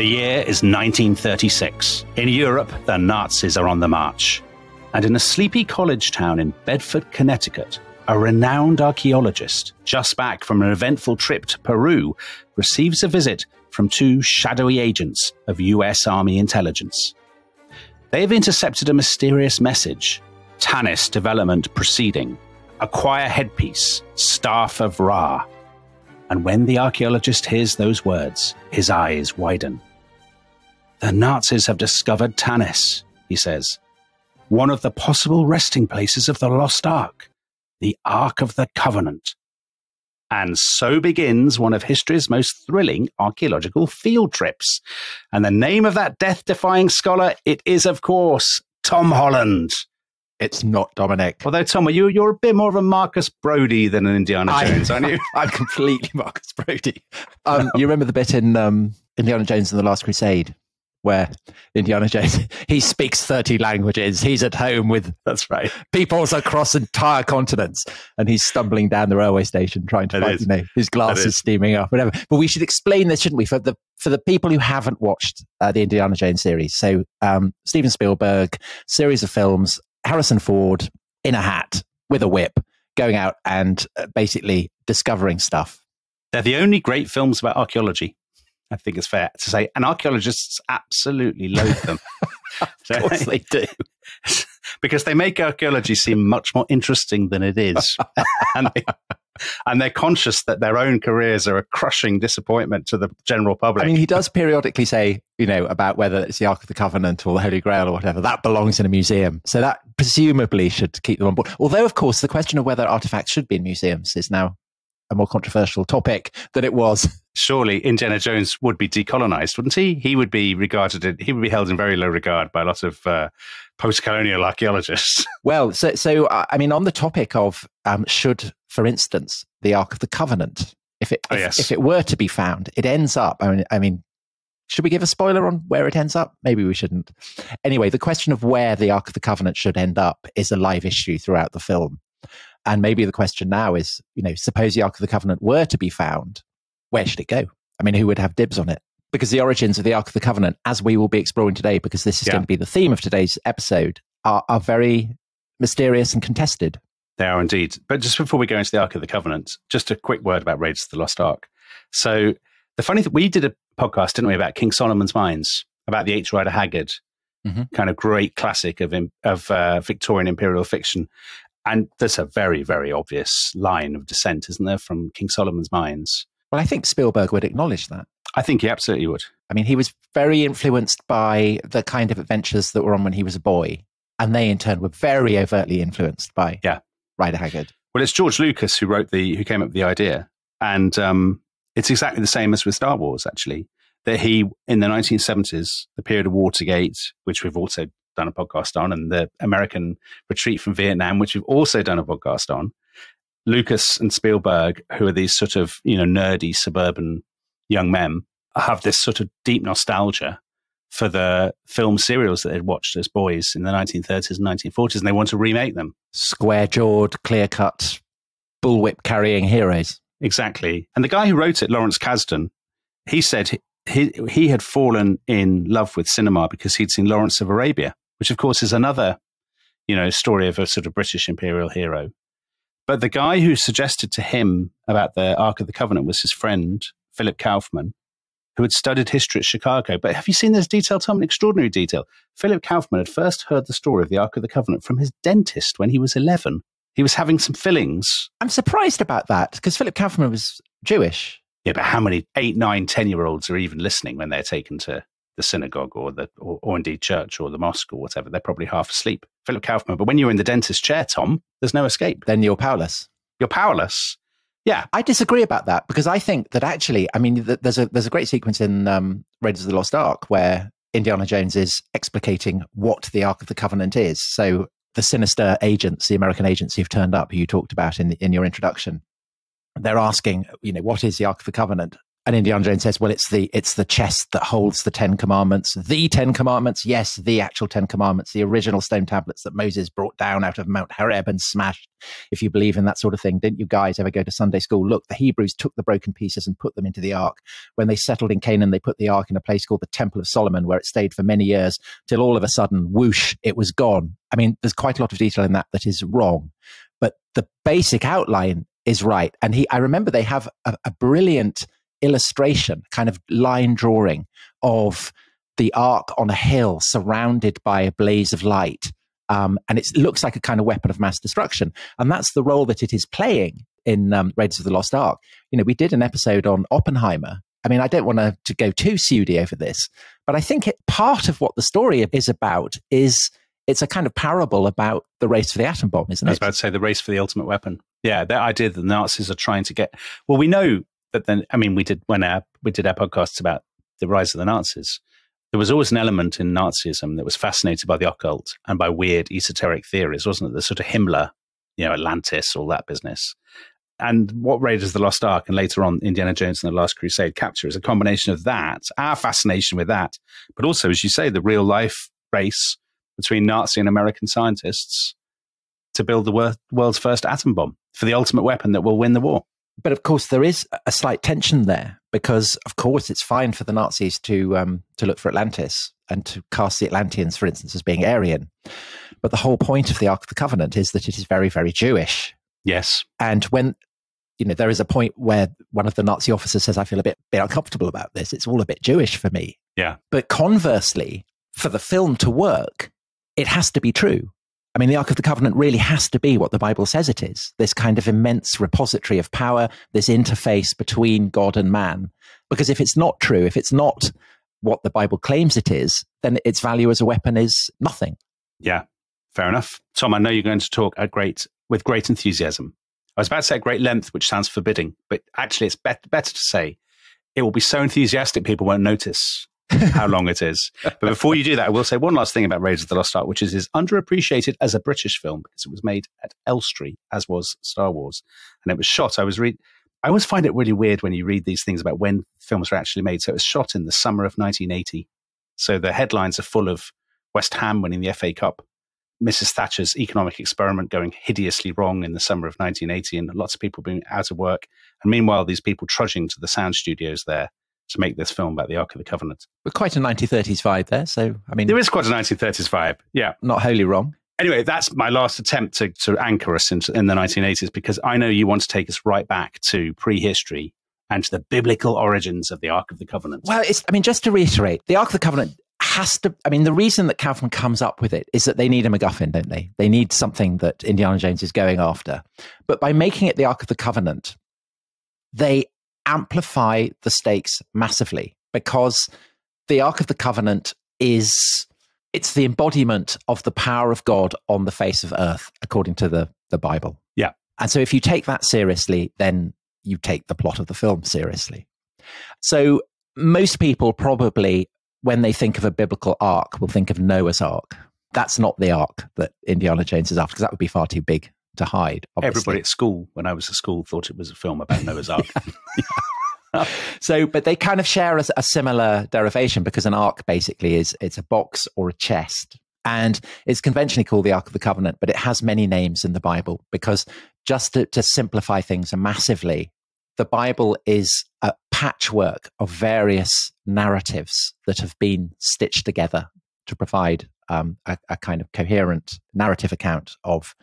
The year is 1936. In Europe, the Nazis are on the march. And in a sleepy college town in Bedford, Connecticut, a renowned archaeologist, just back from an eventful trip to Peru, receives a visit from two shadowy agents of US Army intelligence. They have intercepted a mysterious message: Tanis development proceeding. Acquire headpiece, Staff of Ra. And when the archaeologist hears those words, his eyes widen. The Nazis have discovered Tanis, he says, one of the possible resting places of the Lost Ark, the Ark of the Covenant. And so begins one of history's most thrilling archaeological field trips. And the name of that death-defying scholar, it is, of course, Tom Holland. It's not Dominic. Although, Tom, you're a bit more of a Marcus Brody than an Indiana Jones, aren't you? I'm completely Marcus Brody. You remember the bit in Indiana Jones and the Last Crusade, where Indiana Jones, he speaks 30 languages. He's at home with that's right peoples across entire continents, and he's stumbling down the railway station trying to find, his glasses steaming up, whatever. But we should explain this, shouldn't we, for the people who haven't watched the Indiana Jones series. So Steven Spielberg, series of films, Harrison Ford in a hat with a whip, going out and basically discovering stuff. They're the only great films about archaeology, I think it's fair to say. And archaeologists absolutely loathe them. Of course they do. Because they make archaeology seem much more interesting than it is. and they're conscious that their own careers are a crushing disappointment to the general public. I mean, he does periodically say, about whether it's the Ark of the Covenant or the Holy Grail or whatever, that belongs in a museum. So that presumably should keep them on board. Although, of course, the question of whether artifacts should be in museums is now a more controversial topic than it was. Surely Indiana Jones would be decolonized, wouldn't he? He would be held in very low regard by a lot of post-colonial archaeologists. Well, so I mean, on the topic of should, for instance, the Ark of the Covenant, if it were to be found, it ends up, I mean, should we give a spoiler on where it ends up? Maybe we shouldn't. Anyway, the question of where the Ark of the Covenant should end up is a live issue throughout the film. And maybe the question now is, suppose the Ark of the Covenant were to be found, where should it go? I mean, who would have dibs on it? Because the origins of the Ark of the Covenant, as we will be exploring today, because this is going to be the theme of today's episode, are very mysterious and contested. They are indeed. But just before we go into the Ark of the Covenant, just a quick word about Raiders of the Lost Ark. So the funny thing, we did a podcast, didn't we, about King Solomon's Mines, about the H. Rider Haggard, kind of great classic of Victorian imperial fiction. And there's a very, very obvious line of descent, isn't there, from King Solomon's Mines? Well, I think Spielberg would acknowledge that. I think he absolutely would. I mean, he was very influenced by the kind of adventures that were on when he was a boy. And they, in turn, were very overtly influenced by Rider Haggard. Well, it's George Lucas who who came up with the idea. And it's exactly the same as with Star Wars, actually. That he, in the 1970s, the period of Watergate, which we've also done a podcast on, and the American retreat from Vietnam, which we've also done a podcast on, Lucas and Spielberg, who are these sort of, nerdy suburban young men, have this sort of deep nostalgia for the film serials that they'd watched as boys in the 1930s and 1940s, and they want to remake them. Square-jawed, clear-cut, bullwhip-carrying heroes. Exactly. And the guy who wrote it, Lawrence Kasdan, he said he had fallen in love with cinema because he'd seen Lawrence of Arabia, which of course is another, story of a sort of British imperial hero. But the guy who suggested to him about the Ark of the Covenant was his friend, Philip Kaufman, who had studied history at Chicago. But have you seen this detail, Tom? An extraordinary detail. Philip Kaufman had first heard the story of the Ark of the Covenant from his dentist when he was 11. He was having some fillings. I'm surprised about that, because Philip Kaufman was Jewish. Yeah, but how many 8, 9, 10-year-olds are even listening when they're taken to the synagogue or indeed church or the mosque or whatever? They're probably half asleep. Philip Kaufman. But when you're in the dentist chair, Tom, there's no escape. Then you're powerless. You're powerless. Yeah. I disagree about that, because I think that actually, I mean, there's a great sequence in Raiders of the Lost Ark where Indiana Jones is explicating what the Ark of the Covenant is. So the sinister agents, the American agents who've turned up, who you talked about in your introduction, they're asking, what is the Ark of the Covenant? And Indiana Jones says, well, it's the chest that holds the 10 commandments, the 10 commandments. Yes, the actual 10 commandments, the original stone tablets that Moses brought down out of Mount Horeb and smashed, if you believe in that sort of thing. Didn't you guys ever go to Sunday school? Look, the Hebrews took the broken pieces and put them into the ark. When they settled in Canaan, they put the ark in a place called the Temple of Solomon, where it stayed for many years, till all of a sudden, whoosh, it was gone. I mean, there's quite a lot of detail in that is wrong. But the basic outline is right. And I remember they have a brilliant illustration, kind of line drawing of the ark on a hill surrounded by a blaze of light. And it looks like a kind of weapon of mass destruction. And that's the role that it is playing in Raiders of the Lost Ark. You know, we did an episode on Oppenheimer. I mean, I don't want to go too pseudy over this, but I think part of what the story is about is it's a kind of parable about the race for the atom bomb, isn't it? I was about to say the race for the ultimate weapon. Yeah, that idea that the Nazis are trying to get... Well, we know that then, I mean, we did our podcasts about the rise of the Nazis. There was always an element in Nazism that was fascinated by the occult and by weird esoteric theories, wasn't it? The sort of Himmler, Atlantis, all that business. And what Raiders of the Lost Ark and later on Indiana Jones and the Last Crusade capture is a combination of that, our fascination with that, but also, as you say, the real life race between Nazi and American scientists to build the world's first atom bomb for the ultimate weapon that will win the war. But of course, there is a slight tension there because, of course, it's fine for the Nazis to look for Atlantis and to cast the Atlanteans, for instance, as being Aryan. But the whole point of the Ark of the Covenant is that it is very, very Jewish. Yes. And when, there is a point where one of the Nazi officers says, I feel a bit uncomfortable about this. It's all a bit Jewish for me. Yeah. But conversely, for the film to work, it has to be true. I mean, the Ark of the Covenant really has to be what the Bible says it is. This kind of immense repository of power, this interface between God and man. Because if it's not true, if it's not what the Bible claims it is, then its value as a weapon is nothing. Yeah, fair enough. Tom, I know you're going to talk with great enthusiasm. I was about to say at great length, which sounds forbidding, but actually it's better to say it will be so enthusiastic people won't notice how long it is. But before you do that, I will say one last thing about Raiders of the Lost Ark, which is underappreciated as a British film because it was made at Elstree, as was Star Wars. And it was shot, I always find it really weird when you read these things about when films were actually made. So it was shot in the summer of 1980. So the headlines are full of West Ham winning the FA Cup, Mrs. Thatcher's economic experiment going hideously wrong in the summer of 1980, and lots of people being out of work. And meanwhile, these people trudging to the sound studios there to make this film about the Ark of the Covenant. But quite a 1930s vibe there. So, I mean... There is quite a 1930s vibe, yeah. Not wholly wrong. Anyway, that's my last attempt to anchor us in the 1980s, because I know you want to take us right back to prehistory and to the biblical origins of the Ark of the Covenant. Well, just to reiterate, the Ark of the Covenant has to... I mean, the reason that Calvin comes up with it is that they need a MacGuffin, don't they? They need something that Indiana Jones is going after. But by making it the Ark of the Covenant, they amplify the stakes massively, because the Ark of the Covenant it's the embodiment of the power of God on the face of earth, according to the Bible. Yeah. And so if you take that seriously, then you take the plot of the film seriously. So most people probably, when they think of a biblical ark, will think of Noah's Ark. That's not the ark that Indiana Jones is after, because that would be far too big to hide. Obviously. Everybody at school, when I was at school, thought it was a film about Noah's Ark. So, but they kind of share a similar derivation, because an ark basically it's a box or a chest. And it's conventionally called the Ark of the Covenant, but it has many names in the Bible, because just to simplify things massively, the Bible is a patchwork of various narratives that have been stitched together to provide a kind of coherent narrative account of,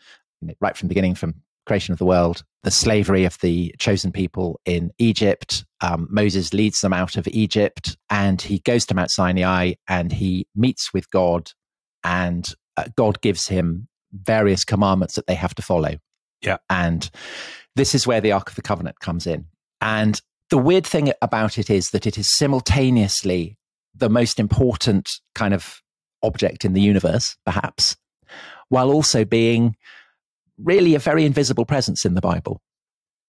right from the beginning, from creation of the world, the slavery of the chosen people in Egypt. Moses leads them out of Egypt, and he goes to Mount Sinai and he meets with God, and God gives him various commandments that they have to follow. Yeah. And this is where the Ark of the Covenant comes in. And the weird thing about it is that it is simultaneously the most important kind of object in the universe, perhaps, while also being really a very invisible presence in the Bible.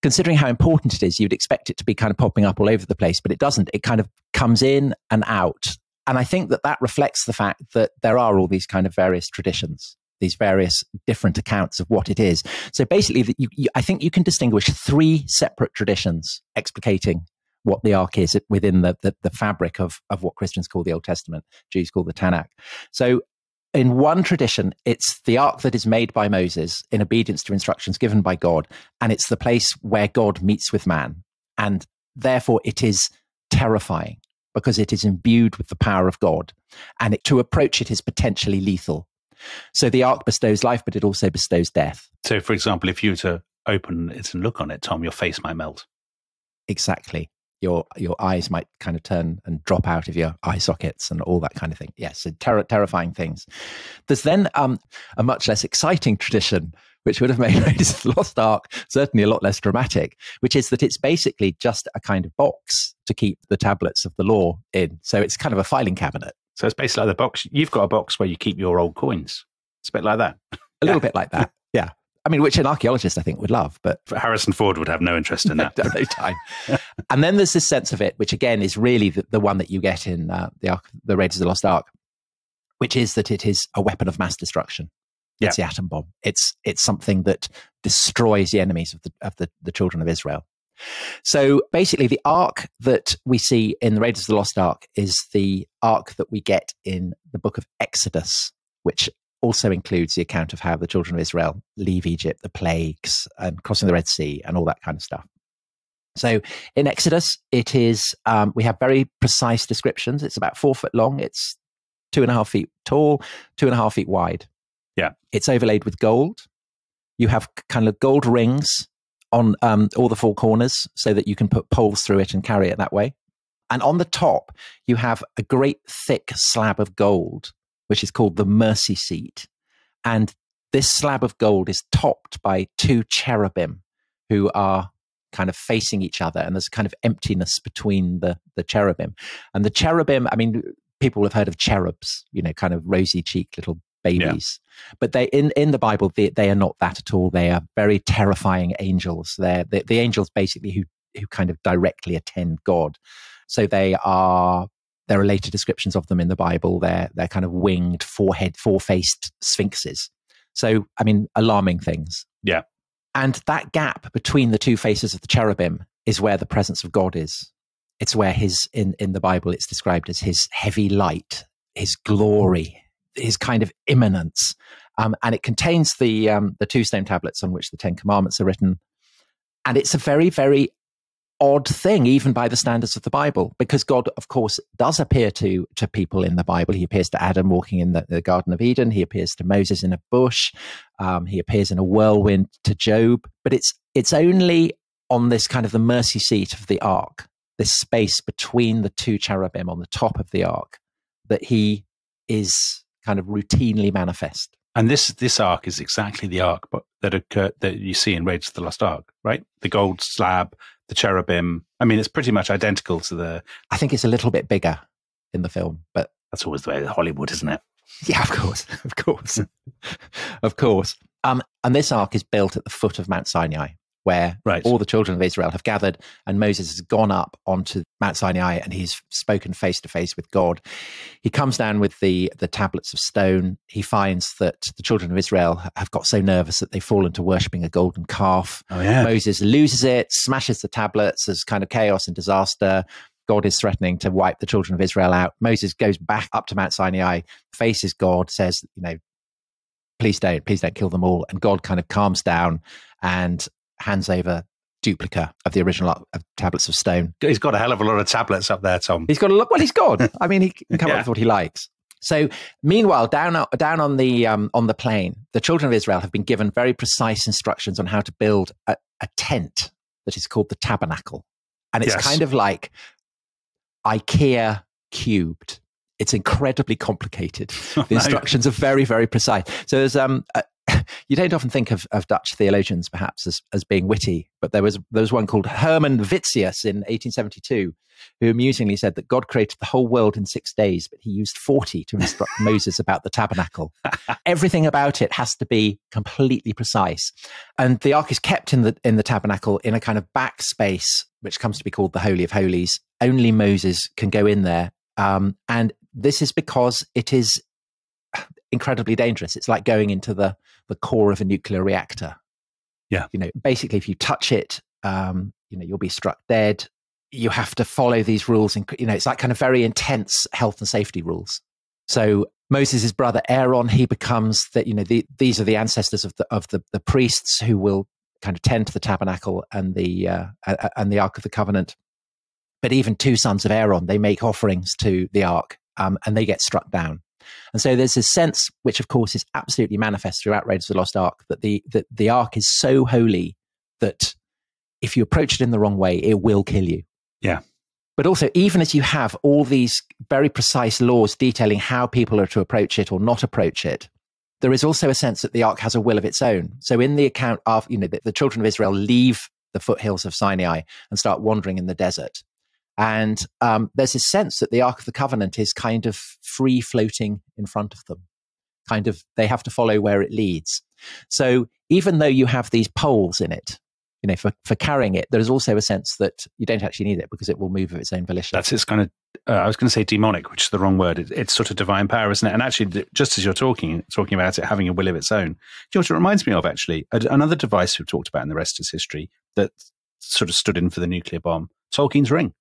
Considering how important it is, you'd expect it to be kind of popping up all over the place, but it doesn't. It kind of comes in and out. And I think that reflects the fact that there are all these kind of various traditions, these various different accounts of what it is. So basically, I think you can distinguish three separate traditions explicating what the ark is within the fabric of what Christians call the Old Testament, Jews call the Tanakh. So in one tradition, it's the ark that is made by Moses in obedience to instructions given by God, and it's the place where God meets with man. And therefore it is terrifying because it is imbued with the power of God, and to approach it is potentially lethal. So the ark bestows life, but it also bestows death. So, for example, if you were to open it and look on it, Tom, your face might melt. Exactly. Your eyes might kind of turn and drop out of your eye sockets and all that kind of thing. Yes, so terrifying things. There's then a much less exciting tradition, which would have made Raiders of the Lost Ark certainly a lot less dramatic, which is that it's basically just a kind of box to keep the tablets of the law in. So it's kind of a filing cabinet. So it's basically like the box. You've got a box where you keep your old coins. It's a bit like that. A little bit like that, yeah. I mean, which an archaeologist, I think, would love. But Harrison Ford would have no interest in that. No time. And then there's this sense of it, which again is really the one that you get in the Raiders of the Lost Ark, which is that it is a weapon of mass destruction. It's the atom bomb. It's something that destroys the enemies of the children of Israel. So basically, the ark that we see in the Raiders of the Lost Ark is the ark that we get in the book of Exodus, which also includes the account of how the children of Israel leave Egypt, the plagues, and crossing the Red Sea, and all that kind of stuff. So in Exodus, it is we have very precise descriptions. It's about 4 foot long. It's 2.5 feet tall, 2.5 feet wide. Yeah, it's overlaid with gold. You have kind of gold rings on all the 4 corners so that you can put poles through it and carry it that way. And on the top, you have a great thick slab of gold, which is called the mercy seat. And this slab of gold is topped by 2 cherubim who are kind of facing each other. And there's kind of emptiness between the cherubim. And the cherubim, I mean, people have heard of cherubs, kind of rosy-cheeked little babies. Yeah. But they in the Bible, they are not that at all. They are very terrifying angels. They're the angels basically who kind of directly attend God. So there are later descriptions of them in the Bible. They're kind of winged, four-faced sphinxes. So, I mean, alarming things. Yeah. And that gap between the 2 faces of the cherubim is where the presence of God is. It's where in the Bible, it's described as his heavy light, his glory, his kind of immanence. And it contains the 2 stone tablets on which the 10 Commandments are written. And it's a very, very odd thing, even by the standards of the Bible, because God, of course, does appear to people in the Bible. He appears to Adam walking in the Garden of Eden. He appears to Moses in a bush. He appears in a whirlwind to Job. But it's only on this kind of the mercy seat of the ark, this space between the 2 cherubim on the top of the ark, that he is kind of routinely manifest. And this ark is exactly the ark that you see in Raiders of the Lost Ark, right? The gold slab, the cherubim. I mean, it's pretty much identical to the... I think it's a little bit bigger in the film, but... That's always the way of Hollywood, isn't it? Yeah, of course. Of course. And this ark is built at the foot of Mount Sinai, where all the children of Israel have gathered, and Moses has gone up onto Mount Sinai and he's spoken face to face with God. He comes down with the tablets of stone. He finds that the children of Israel have got so nervous that they fall into worshipping a golden calf. Oh, yeah. Moses loses it, smashes the tablets. There's kind of chaos and disaster. God is threatening to wipe the children of Israel out. Moses goes back up to Mount Sinai, faces God, says, please don't kill them all. And God kind of calms down and hands over duplica of the original tablets of stone. He's got a hell of a lot of tablets up there, Tom. He's got a lot. Well, he's God. I mean, he can come up with what he likes. So, meanwhile, down on the plain, the children of Israel have been given very precise instructions on how to build a tent that is called the tabernacle, and it's kind of like IKEA cubed. It's incredibly complicated. The instructions are very, very precise. So there's you don't often think of Dutch theologians perhaps as being witty, but there was one called Herman Witzius in 1872 who amusingly said that God created the whole world in 6 days, but he used 40 to instruct Moses about the tabernacle. Everything about it has to be completely precise. And the ark is kept in the tabernacle in a kind of back space, which comes to be called the Holy of Holies. Only Moses can go in there. And this is because it is incredibly dangerous. It's like going into the core of a nuclear reactor. Yeah. Basically, if you touch it, you'll be struck dead. you have to follow these rules. And, it's like kind of very intense health and safety rules. So Moses' brother Aaron, he becomes that, these are the ancestors of the priests who will kind of tend to the tabernacle and the Ark of the Covenant. But even 2 sons of Aaron, they make offerings to the Ark, and they get struck down. And so there's this sense, which of course is absolutely manifest throughout Raiders of the Lost Ark, that the Ark is so holy that if you approach it in the wrong way, it will kill you. Yeah. But also, even as you have all these very precise laws detailing how people are to approach it or not approach it, there is also a sense that the Ark has a will of its own. So in the account of, the children of Israel leave the foothills of Sinai and start wandering in the desert. And there's this sense that the Ark of the Covenant is kind of free floating in front of them. Kind of, they have to follow where it leads. So even though you have these poles in it, for carrying it, there's also a sense that you don't actually need it because it will move of its own volition. That's its kind of, I was going to say demonic, which is the wrong word. It's sort of divine power, isn't it? And actually, just as you're talking about it having a will of its own, you know what it reminds me of, actually? Another device we've talked about in the rest is history that sort of stood in for the nuclear bomb, Tolkien's ring.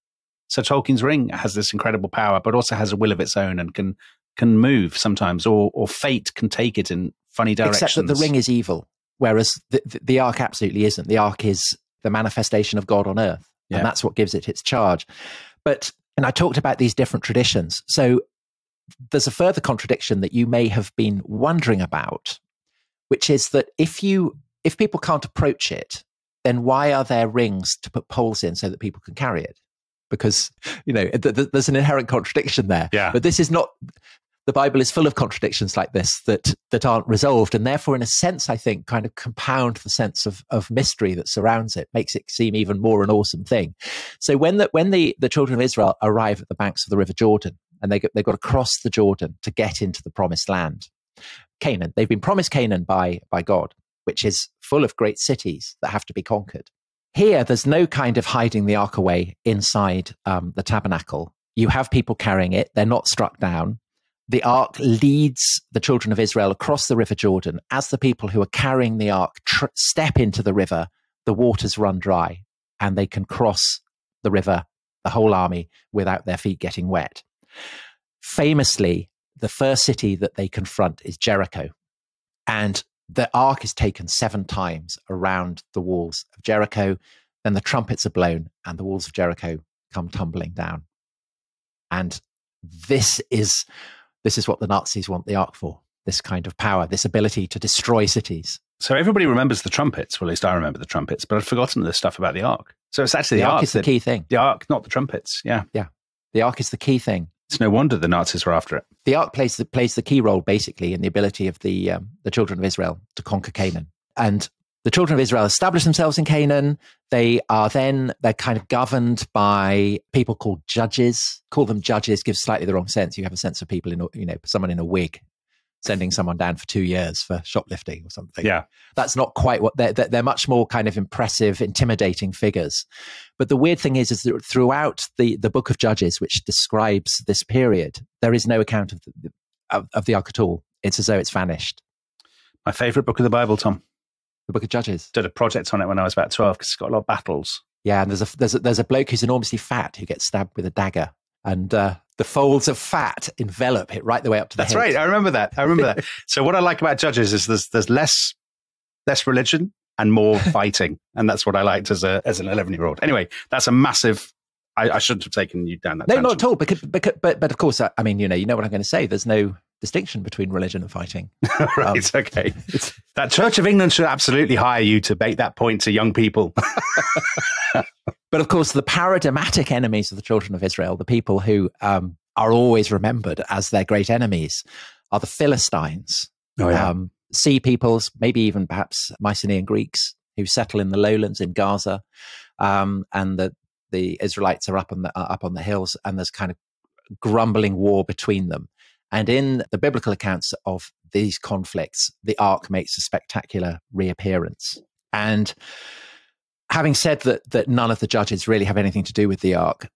So Tolkien's ring has this incredible power, but also has a will of its own and can move sometimes, or fate can take it in funny directions. Except that the ring is evil. Whereas the Ark absolutely isn't. The Ark is the manifestation of God on earth. Yeah. And that's what gives it its charge. And I talked about these different traditions. So there's a further contradiction that you may have been wondering about, which is that if people can't approach it, then why are there rings to put poles in so that people can carry it? Because, there's an inherent contradiction there. Yeah. But this is not... The Bible is full of contradictions like this that aren't resolved, and therefore, in a sense, I think, kind of compound the sense of mystery that surrounds it, makes it seem even more an awesome thing. So when the children of Israel arrive at the banks of the River Jordan, and they've got to cross the Jordan to get into the promised land, Canaan, they've been promised Canaan by God, which is full of great cities that have to be conquered. Here, there's no kind of hiding the Ark away inside the tabernacle. You have people carrying it; they're not struck down. The Ark leads the children of Israel across the River Jordan. As the people who are carrying the Ark step into the river, the waters run dry and they can cross the river, the whole army, without their feet getting wet. Famously, the first city that they confront is Jericho. And the Ark is taken 7 times around the walls of Jericho. Then the trumpets are blown and the walls of Jericho come tumbling down. And this is what the Nazis want the Ark for, this kind of power, this ability to destroy cities. So everybody remembers the trumpets, well, at least I remember the trumpets, but I'd forgotten the stuff about the Ark. So it's actually the Ark is the key thing. The Ark, not the trumpets, yeah. Yeah, the Ark is the key thing. It's no wonder the Nazis were after it. The Ark plays the key role, basically, in the ability of the children of Israel to conquer Canaan. And the children of Israel establish themselves in Canaan. They're kind of governed by people called judges. Call them judges gives slightly the wrong sense. You have a sense of people someone in a wig sending someone down for 2 years for shoplifting or something. Yeah. That's not quite what they're much more kind of impressive, intimidating figures. But the weird thing is that throughout the book of Judges, which describes this period, there is no account of the Ark at all. It's as though it's vanished. My favorite book of the Bible, Tom. The book of Judges. Did a project on it when I was about 12 because it's got a lot of battles. Yeah, and there's a bloke who's enormously fat who gets stabbed with a dagger, and the folds of fat envelop it right the way up to the head. That's right. I remember that. So what I like about Judges is there's less religion and more fighting, and that's what I liked as an 11-year-old. Anyway, that's a massive. I shouldn't have taken you down that. No, tangent. not at all. But of course, I mean, you know what I'm going to say. There's no distinction between religion and fighting. Right, okay. That Church of England should absolutely hire you to make that point to young people. But of course, the paradigmatic enemies of the children of Israel, the people who are always remembered as their great enemies, are the Philistines. Oh, yeah. Sea peoples, maybe even perhaps Mycenaean Greeks, who settle in the lowlands in Gaza, and the Israelites are up on the hills, and there's kind of grumbling war between them. And in the biblical accounts of these conflicts, the Ark makes a spectacular reappearance. And having said that none of the judges really have anything to do with the Ark,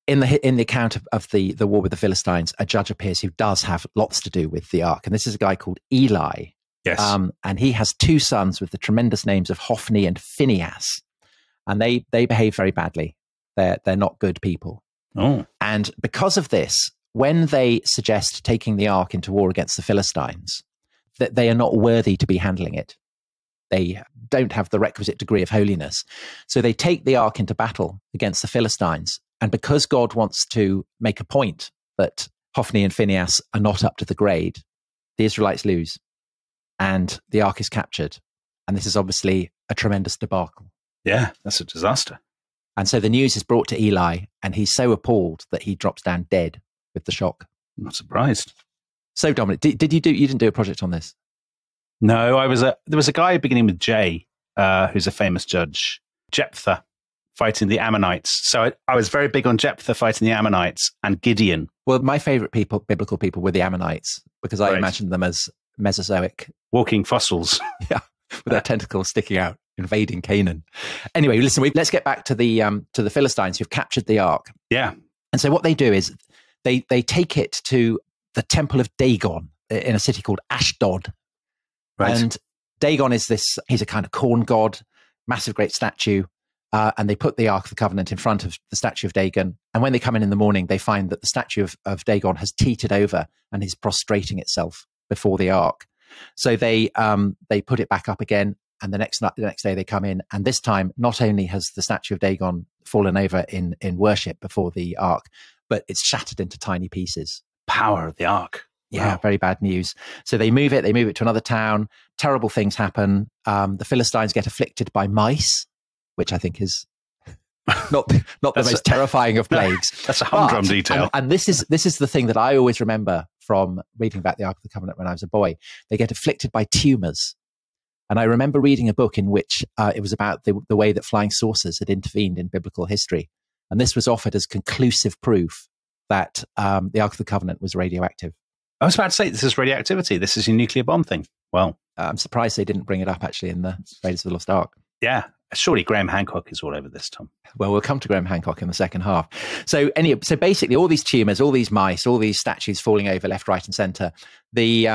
in the account of the war with the Philistines, a judge appears who does have lots to do with the Ark. And this is a guy called Eli. Yes. And he has 2 sons with the tremendous names of Hophni and Phinehas. And they behave very badly. They're not good people. Oh. And because of this, when they suggest taking the ark into war against the Philistines, that they are not worthy to be handling it. They don't have the requisite degree of holiness. So they take the ark into battle against the Philistines. And because God wants to make a point that Hophni and Phinehas are not up to the grade, the Israelites lose and the ark is captured. And this is obviously a tremendous debacle. Yeah, that's a disaster. And so the news is brought to Eli, and he's so appalled that he drops down dead with the shock. I'm not surprised. So, Dominic, you didn't do a project on this? No, there was a guy beginning with J, who's a famous judge, Jephthah, fighting the Ammonites. So I was very big on Jephthah fighting the Ammonites and Gideon. Well, my favorite biblical people, were the Ammonites, because I imagined them as Mesozoic. Walking fossils. Yeah, with their tentacles sticking out, invading Canaan. Anyway, listen, let's get back to the Philistines who've captured the ark. Yeah. And so what they do is they take it to the temple of Dagon in a city called Ashdod. Right. And Dagon is he's a kind of corn god, massive great statue. And they put the Ark of the Covenant in front of the statue of Dagon. And when they come in the morning, they find that the statue of Dagon has teetered over and is prostrating itself before the Ark. So they put it back up again. And the next day they come in. And this time, not only has the statue of Dagon fallen over in worship before the Ark, but it's shattered into tiny pieces. Power of the Ark. Yeah, very bad news. So they move it to another town. Terrible things happen. The Philistines get afflicted by mice, which I think is not the most terrifying of plagues. That's a humdrum detail. And this is the thing that I always remember from reading about the Ark of the Covenant when I was a boy. They get afflicted by tumors. And I remember reading a book in which it was about the way that flying saucers had intervened in biblical history. And this was offered as conclusive proof that the Ark of the Covenant was radioactive. I was about to say, this is radioactivity. This is a nuclear bomb thing. Well, I'm surprised they didn't bring it up actually in the Raiders of the Lost Ark. Yeah. Surely Graham Hancock is all over this, Tom. Well, we'll come to Graham Hancock in the second half. So basically all these tumors, all these mice, all these statues falling over left, right and center, the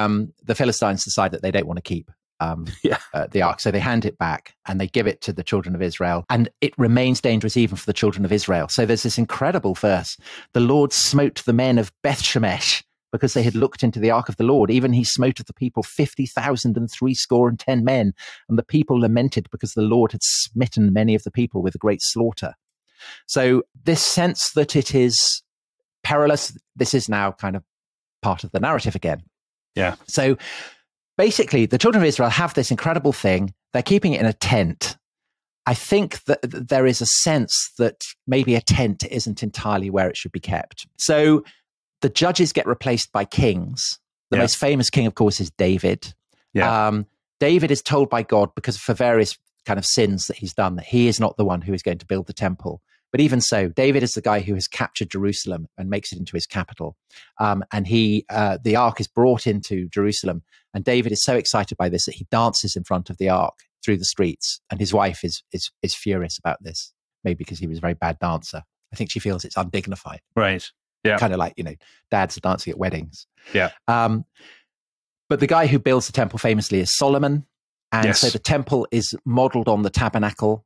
Philistines decide that they don't want to keep the ark. So they hand it back and they give it to the children of Israel, and it remains dangerous even for the children of Israel. So there's this incredible verse. The Lord smote the men of Beth Shemesh because they had looked into the ark of the Lord. Even he smote of the people 50,010 men. And the people lamented because the Lord had smitten many of the people with a great slaughter. So this sense that it is perilous, this is now kind of part of the narrative again. Yeah. So basically, the children of Israel have this incredible thing. They're keeping it in a tent. I think that there is a sense that maybe a tent isn't entirely where it should be kept. So the judges get replaced by kings. The most famous king, of course, is David. Yeah. David is told by God, because for various kind of sins that he's done, that he is not the one who is going to build the temple. But even so, David is the guy who has captured Jerusalem and makes it into his capital. And the ark is brought into Jerusalem. And David is so excited by this that he dances in front of the ark through the streets. And his wife is furious about this, maybe because he was a very bad dancer. I think she feels it's undignified. Right. Yeah. Kind of like, dads are dancing at weddings. Yeah. But the guy who builds the temple famously is Solomon. And so the temple is modeled on the tabernacle,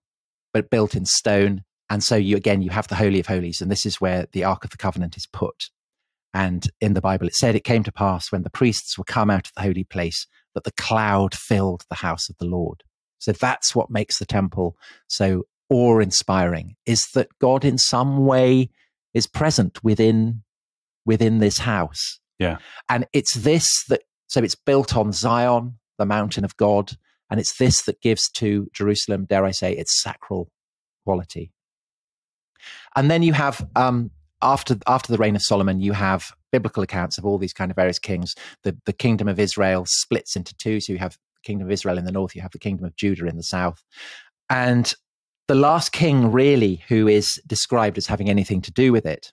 but built in stone. And so you have the Holy of Holies, and this is where the Ark of the Covenant is put. And in the Bible, it said, it came to pass when the priests were come out of the holy place that the cloud filled the house of the Lord. So that's what makes the temple so awe-inspiring, is that God in some way is present within this house. Yeah. And it's this so it's built on Zion, the mountain of God, and it's this that gives to Jerusalem, dare I say, its sacral quality. And then you have, after the reign of Solomon, you have biblical accounts of all these kind of various kings. The kingdom of Israel splits into two. So you have the kingdom of Israel in the north, you have the kingdom of Judah in the south. And the last king really who is described as having anything to do with it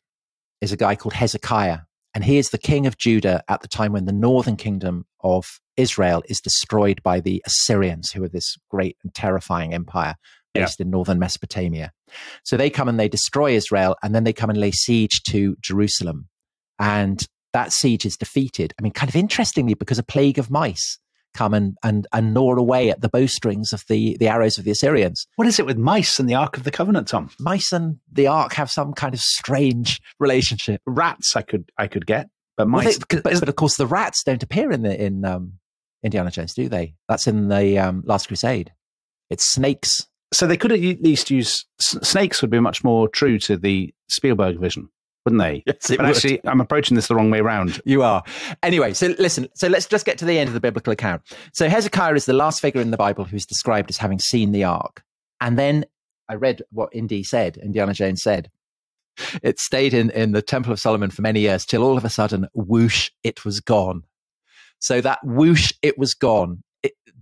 is a guy called Hezekiah. And he is the king of Judah at the time when the northern kingdom of Israel is destroyed by the Assyrians, who are this great and terrifying empire based in northern Mesopotamia. So they come and they destroy Israel, and then they come and lay siege to Jerusalem. And that siege is defeated. I mean, kind of interestingly, because a plague of mice come and gnaw away at the bowstrings of the arrows of the Assyrians. What is it with mice and the Ark of the Covenant, Tom? Mice and the Ark have some kind of strange relationship. Rats I could get, but mice... Well, but of course the rats don't appear in Indiana Jones, do they? That's in the Last Crusade. It's snakes. So they could at least use... Snakes would be much more true to the Spielberg vision, wouldn't they? Yes, it but would. Actually, I'm approaching this the wrong way around. You are. Anyway, so listen. So let's just get to the end of the biblical account. So Hezekiah is the last figure in the Bible who's described as having seen the ark. And then I read what Indiana Jones said. It stayed in the Temple of Solomon for many years till all of a sudden, whoosh, it was gone. So that whoosh, it was gone.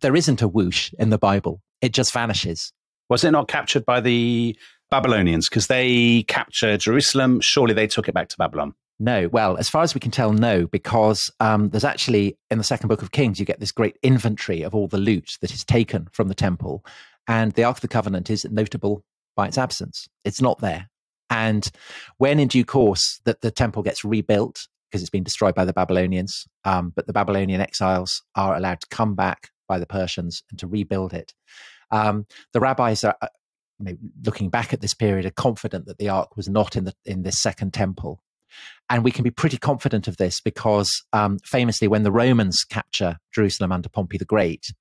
There isn't a whoosh in the Bible. It just vanishes. Was it not captured by the Babylonians? Because they captured Jerusalem. Surely they took it back to Babylon. No. Well, as far as we can tell, no, because there's actually, in the second book of Kings, you get this great inventory of all the loot that is taken from the temple. And the Ark of the Covenant is notable by its absence. It's not there. And when in due course that the temple gets rebuilt, because it's been destroyed by the Babylonians, but the Babylonian exiles are allowed to come back by the Persians and to rebuild it. The rabbis are, looking back at this period, are confident that the ark was not in this second temple. And we can be pretty confident of this because famously when the Romans capture Jerusalem under Pompey the Great,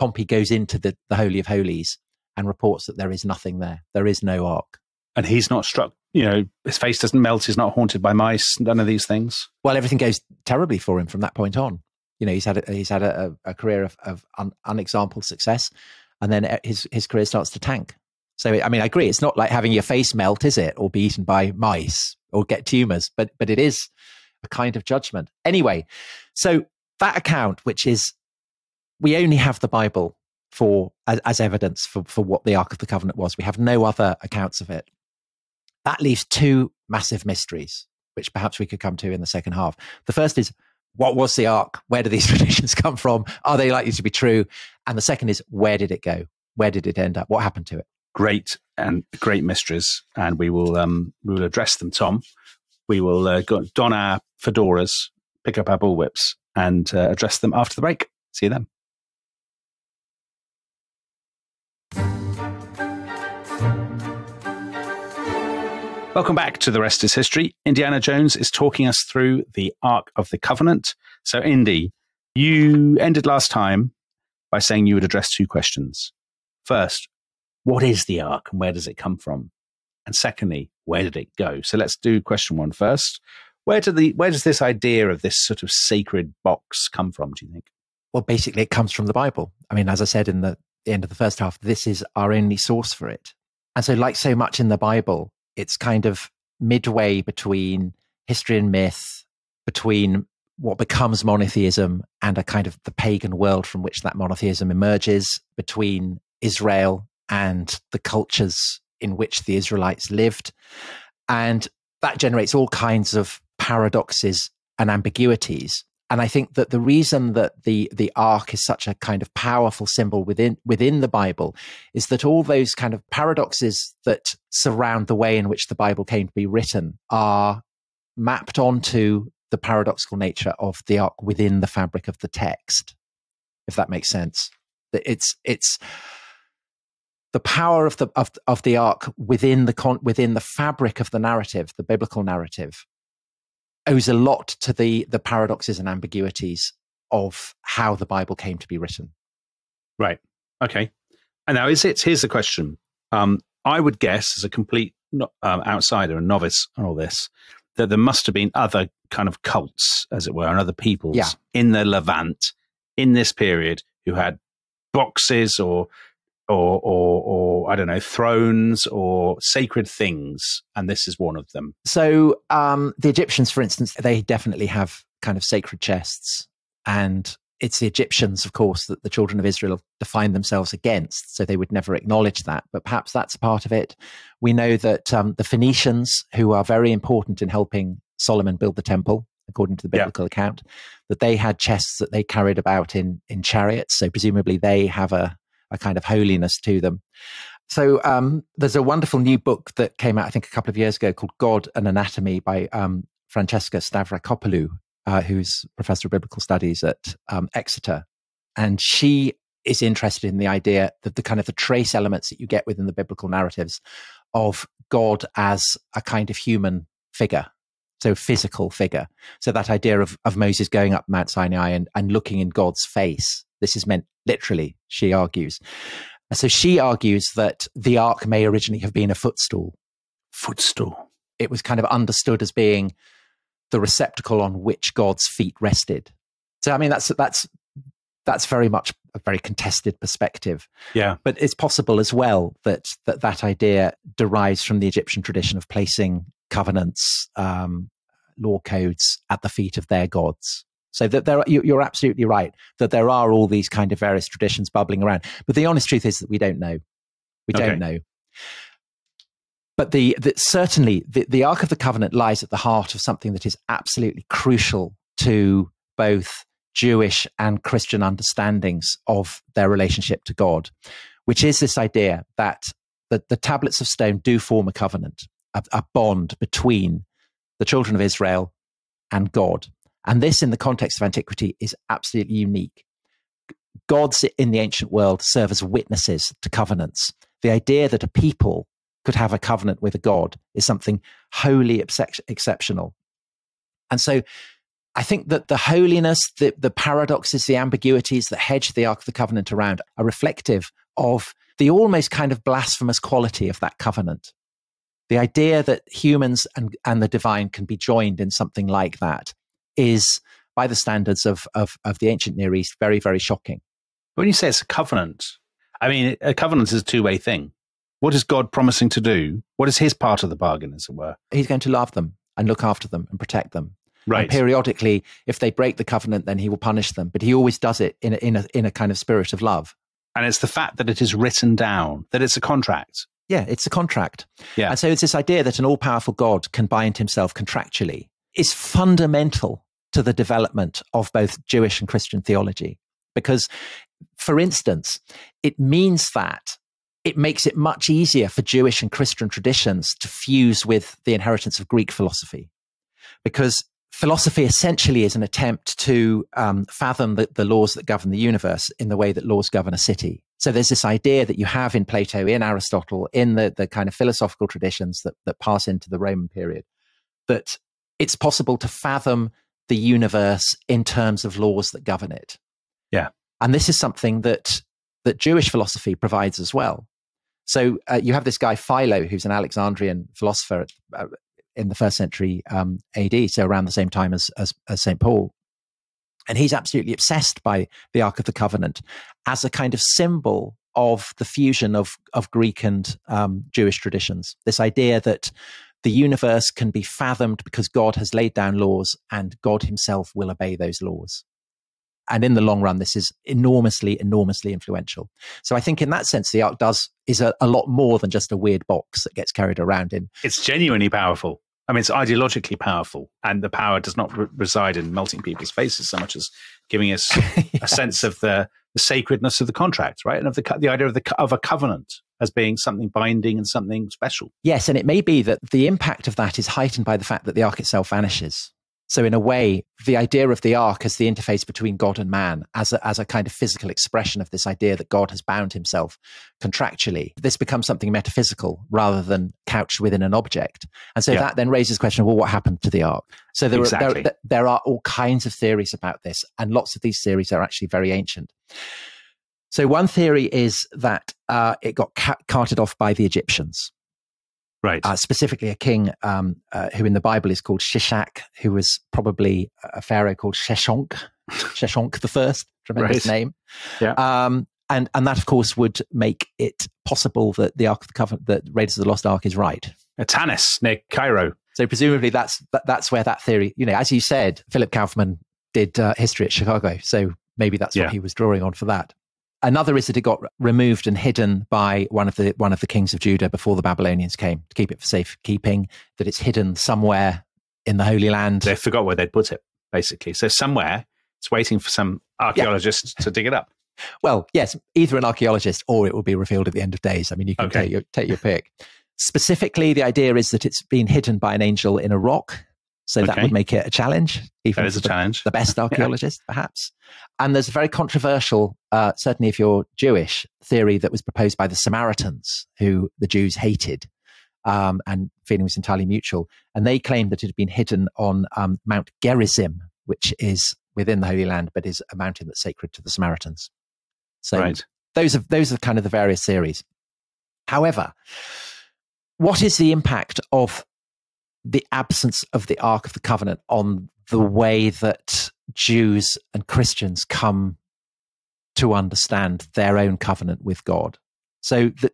Pompey goes into the Holy of Holies and reports that there is nothing there. There is no ark. And he's not struck, his face doesn't melt, he's not haunted by mice, none of these things. Well, everything goes terribly for him from that point on. He's had a career of unexampled success, and then his career starts to tank. So, I mean, I agree. It's not like having your face melt, is it? Or be eaten by mice or get tumors, but it is a kind of judgment. Anyway, so that account, which is, we only have the Bible as evidence for what the Ark of the Covenant was. We have no other accounts of it. That leaves two massive mysteries, which perhaps we could come to in the second half. The first is, what was the ark? Where do these traditions come from? Are they likely to be true? And the second is, where did it go? Where did it end up? What happened to it? Great mysteries, and we will address them, Tom. We will don our fedoras, pick up our bullwhips, and address them after the break. See you then. Welcome back to The Rest is History. Indiana Jones is talking us through the Ark of the Covenant. So, Indy, you ended last time by saying you would address two questions. First, what is the Ark and where does it come from? And secondly, where did it go? So let's do question one first. Where does this idea of this sort of sacred box come from, do you think? Well, basically, it comes from the Bible. I mean, as I said in the end of the first half, this is our only source for it. And so, like so much in the Bible, it's kind of midway between history and myth, between what becomes monotheism and a kind of the pagan world from which that monotheism emerges, between Israel and the cultures in which the Israelites lived. And that generates all kinds of paradoxes and ambiguities. And I think that the reason that the ark is such a kind of powerful symbol within the Bible is that all those kind of paradoxes that surround the way in which the Bible came to be written are mapped onto the paradoxical nature of the ark within the fabric of the text, if that makes sense. It's the power of the ark within the fabric of the narrative, the biblical narrative, owes a lot to the paradoxes and ambiguities of how the Bible came to be written. Right. Okay. And now here's the question. I would guess, as a complete outsider and novice on all this, that there must have been other kind of cults, as it were, and other peoples in the Levant in this period who had boxes or I don't know, thrones or sacred things, and this is one of them. So the Egyptians, for instance, they definitely have kind of sacred chests, and it's the Egyptians, of course, that the children of Israel defined themselves against, so they would never acknowledge that, but perhaps that's part of it. We know that the Phoenicians, who are very important in helping Solomon build the temple, according to the biblical account, that they had chests that they carried about in chariots, so presumably they have a kind of holiness to them. So there's a wonderful new book that came out, I think, a couple of years ago called God and Anatomy by Francesca Stavrakopoulou, who's professor of biblical studies at Exeter. And she is interested in the idea that the kind of the trace elements that you get within the biblical narratives of God as a kind of human figure, so physical figure. So that idea of Moses going up Mount Sinai and looking in God's face. This is meant literally, she argues. So she argues that the ark may originally have been a footstool. Footstool. It was kind of understood as being the receptacle on which God's feet rested. So, I mean, that's very much a very contested perspective. Yeah. But it's possible as well that idea derives from the Egyptian tradition of placing covenants, law codes at the feet of their gods. So that you're absolutely right that there are all these kind of various traditions bubbling around. But the honest truth is that we don't know. We don't know. But certainly the Ark of the Covenant lies at the heart of something that is absolutely crucial to both Jewish and Christian understandings of their relationship to God, which is this idea that the tablets of stone do form a covenant, a bond between the children of Israel and God. And this, in the context of antiquity, is absolutely unique. Gods in the ancient world serve as witnesses to covenants. The idea that a people could have a covenant with a god is something wholly exceptional. And so I think that the holiness, the paradoxes, the ambiguities that hedge the Ark of the Covenant around are reflective of the almost kind of blasphemous quality of that covenant. The idea that humans and the divine can be joined in something like that is, by the standards of the ancient Near East, very, very shocking. When you say it's a covenant, I mean, a covenant is a two-way thing. What is God promising to do? What is his part of the bargain, as it were? He's going to love them and look after them and protect them. Right. And periodically, if they break the covenant, then he will punish them. But he always does it in a kind of spirit of love. And it's the fact that it is written down, that it's a contract. Yeah, it's a contract. Yeah. And so it's this idea that an all-powerful God can bind himself contractually is fundamental to the development of both Jewish and Christian theology. Because, for instance, it means that it makes it much easier for Jewish and Christian traditions to fuse with the inheritance of Greek philosophy. Because philosophy essentially is an attempt to fathom the laws that govern the universe in the way that laws govern a city. So there's this idea that you have in Plato, in Aristotle, in the kind of philosophical traditions that pass into the Roman period, that it's possible to fathom the universe in terms of laws that govern it. Yeah. And this is something that Jewish philosophy provides as well. So you have this guy Philo, who's an Alexandrian philosopher in the 1st century AD, so around the same time as St. Paul. And he's absolutely obsessed by the Ark of the Covenant as a kind of symbol of the fusion of Greek and Jewish traditions. This idea that the universe can be fathomed because God has laid down laws and God himself will obey those laws. And in the long run, this is enormously, enormously influential. So I think in that sense, the Ark is a lot more than just a weird box that gets carried around in. It's genuinely powerful. I mean, it's ideologically powerful, and the power does not reside in melting people's faces so much as giving us a sense of the sacredness of the contract, right? And of the idea of a covenant as being something binding and something special. Yes, and it may be that the impact of that is heightened by the fact that the Ark itself vanishes. So in a way, the idea of the Ark as the interface between God and man, as a kind of physical expression of this idea that God has bound himself contractually, this becomes something metaphysical rather than couched within an object. And so that then raises the question of, well, what happened to the Ark? So there are all kinds of theories about this, and lots of these theories are actually very ancient. So one theory is that it got carted off by the Egyptians. Right. Specifically a king who in the Bible is called Shishak, who was probably a pharaoh called Sheshonq the First, tremendous name. Yeah. And that, of course, would make it possible that the Ark of the Covenant, that Raiders of the Lost Ark is right. Tanis, near Cairo. So presumably that's where that theory, as you said, Philip Kaufman did history at Chicago. So maybe that's what he was drawing on for that. Another is that it got removed and hidden by one of the kings of Judah before the Babylonians came to keep it for safekeeping, that it's hidden somewhere in the Holy Land. They forgot where they'd put it, basically. So somewhere it's waiting for some archaeologists to dig it up. Well, yes, either an archaeologist or it will be revealed at the end of days. I mean, you can take your pick. Specifically, the idea is that it's been hidden by an angel in a rock. So that would make it a challenge, even for the best archaeologist, perhaps. And there's a very controversial, certainly if you're Jewish, theory that was proposed by the Samaritans, who the Jews hated, and feeling was entirely mutual. And they claimed that it had been hidden on Mount Gerizim, which is within the Holy Land, but is a mountain that's sacred to the Samaritans. So those are kind of the various theories. However, what is the impact of the absence of the Ark of the Covenant on the way that Jews and Christians come to understand their own covenant with God? So the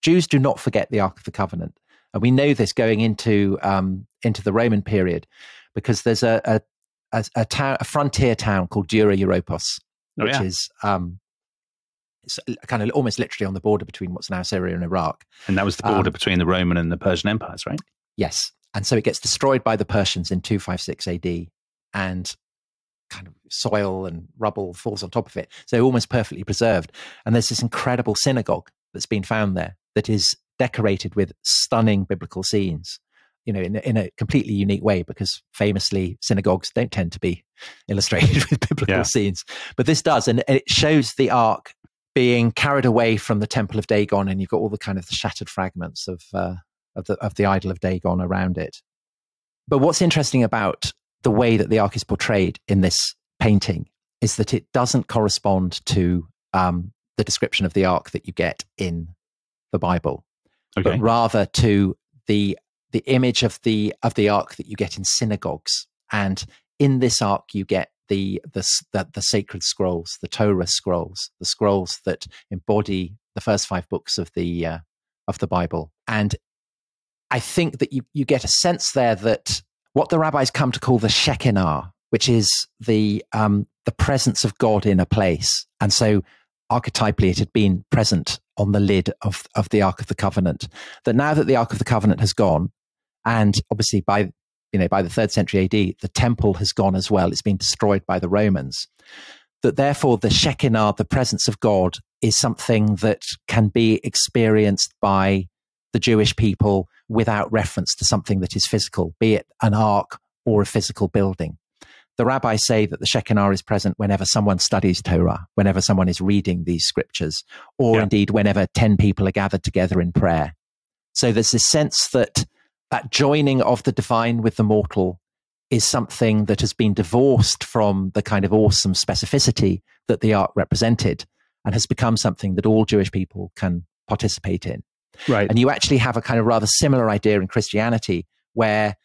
Jews do not forget the Ark of the Covenant. And we know this going into the Roman period, because there's a frontier town called Dura Europos, which is it's kind of almost literally on the border between what's now Syria and Iraq. And that was the border between the Roman and the Persian empires, right? Yes. And so it gets destroyed by the Persians in 256 AD, and kind of soil and rubble falls on top of it. So almost perfectly preserved. And there's this incredible synagogue that's been found there that is decorated with stunning biblical scenes, you know, in a completely unique way, because famously synagogues don't tend to be illustrated with biblical scenes. But this does, and it shows the Ark being carried away from the Temple of Dagon, and you've got all the kind of the shattered fragments of the idol of Dagon around it. But what's interesting about the way that the Ark is portrayed in this painting is that it doesn't correspond to the description of the Ark that you get in the Bible, but rather to the image of the Ark that you get in synagogues. And in this Ark, you get the sacred scrolls, the Torah scrolls, the scrolls that embody the first 5 books of the Bible. And I think that you get a sense there that what the rabbis come to call the Shekinah, which is the presence of God in a place. And so archetypally, it had been present on the lid of the Ark of the Covenant. That now that the Ark of the Covenant has gone, and obviously by the 3rd century AD, the temple has gone as well. It's been destroyed by the Romans. That therefore the Shekinah, the presence of God, is something that can be experienced by the Jewish people without reference to something that is physical, be it an ark or a physical building. The rabbis say that the Shekinah is present whenever someone studies Torah, whenever someone is reading these scriptures, or indeed whenever 10 people are gathered together in prayer. So there's this sense that joining of the divine with the mortal is something that has been divorced from the kind of awesome specificity that the Ark represented, and has become something that all Jewish people can participate in. Right. And you actually have a kind of rather similar idea in Christianity, where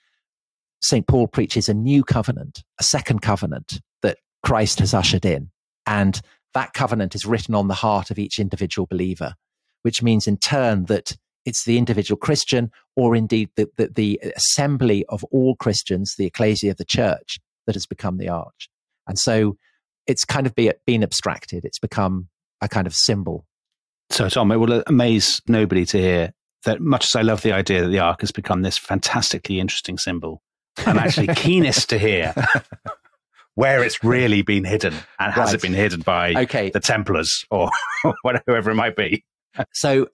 St. Paul preaches a new covenant, a second covenant that Christ has ushered in. And that covenant is written on the heart of each individual believer, which means in turn that it's the individual Christian, or indeed the assembly of all Christians, the ecclesia, the church, that has become the arch. And so it's kind of been abstracted. It's become a kind of symbol. So, Tom, it will amaze nobody to hear that, much as I love the idea that the Ark has become this fantastically interesting symbol, I'm actually keenest to hear where it's really been hidden, and has it been hidden by the Templars or whoever it might be. So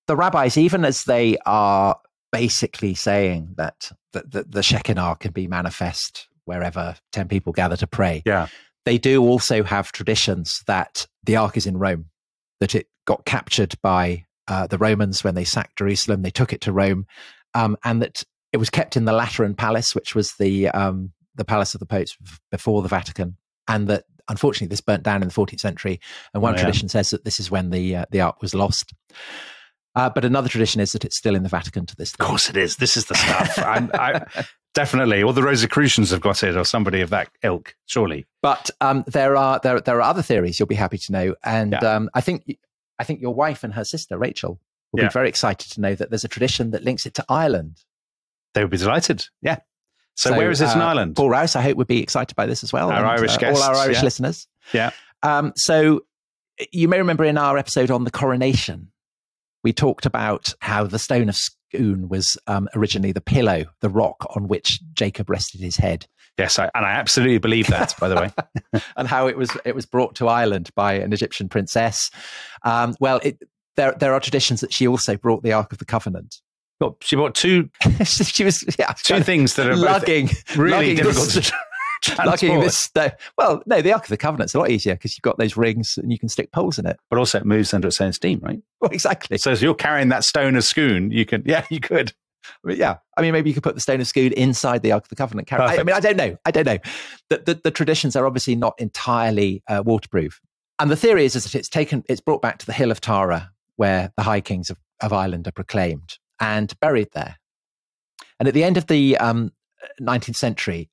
the rabbis, even as they are basically saying that the Shekinah can be manifest wherever 10 people gather to pray, they do also have traditions that the Ark is in Rome, that it got captured by the Romans when they sacked Jerusalem. They took it to Rome, and that it was kept in the Lateran Palace, which was the palace of the popes before the Vatican, and that unfortunately this burnt down in the 14th century. And one tradition says that this is when the Ark was lost. But another tradition is that it's still in the Vatican to this day. Of course it is. This is the stuff. I definitely. Or the Rosicrucians have got it, or somebody of that ilk, surely. But there are other theories you'll be happy to know. And I think your wife and her sister, Rachel, will be very excited to know that there's a tradition that links it to Ireland. They would be delighted. Yeah. So where is this in Ireland? Paul Rouse, I hope, would be excited by this as well. Our Irish guests. All our Irish listeners. Yeah. So you may remember in our episode on the coronation, we talked about how the stone of Scone was originally the pillow, the rock on which Jacob rested his head. Yes, I absolutely believe that, by the way. And how it was brought to Ireland by an Egyptian princess. There are traditions that she also brought the Ark of the Covenant She bought two. She was two things that are lugging, really difficult to transport. This, well, no, the Ark of the Covenant's a lot easier because you've got those rings and you can stick poles in it. But also it moves under its own steam, right? Well, exactly. So as you're carrying that stone of scoon, you could. Yeah, I mean, maybe you could put the stone of scoon inside the Ark of the Covenant. I mean, I don't know. The traditions are obviously not entirely waterproof. And the theory is that it's brought back to the Hill of Tara, where the High Kings of Ireland are proclaimed and buried there. And at the end of the 19th century,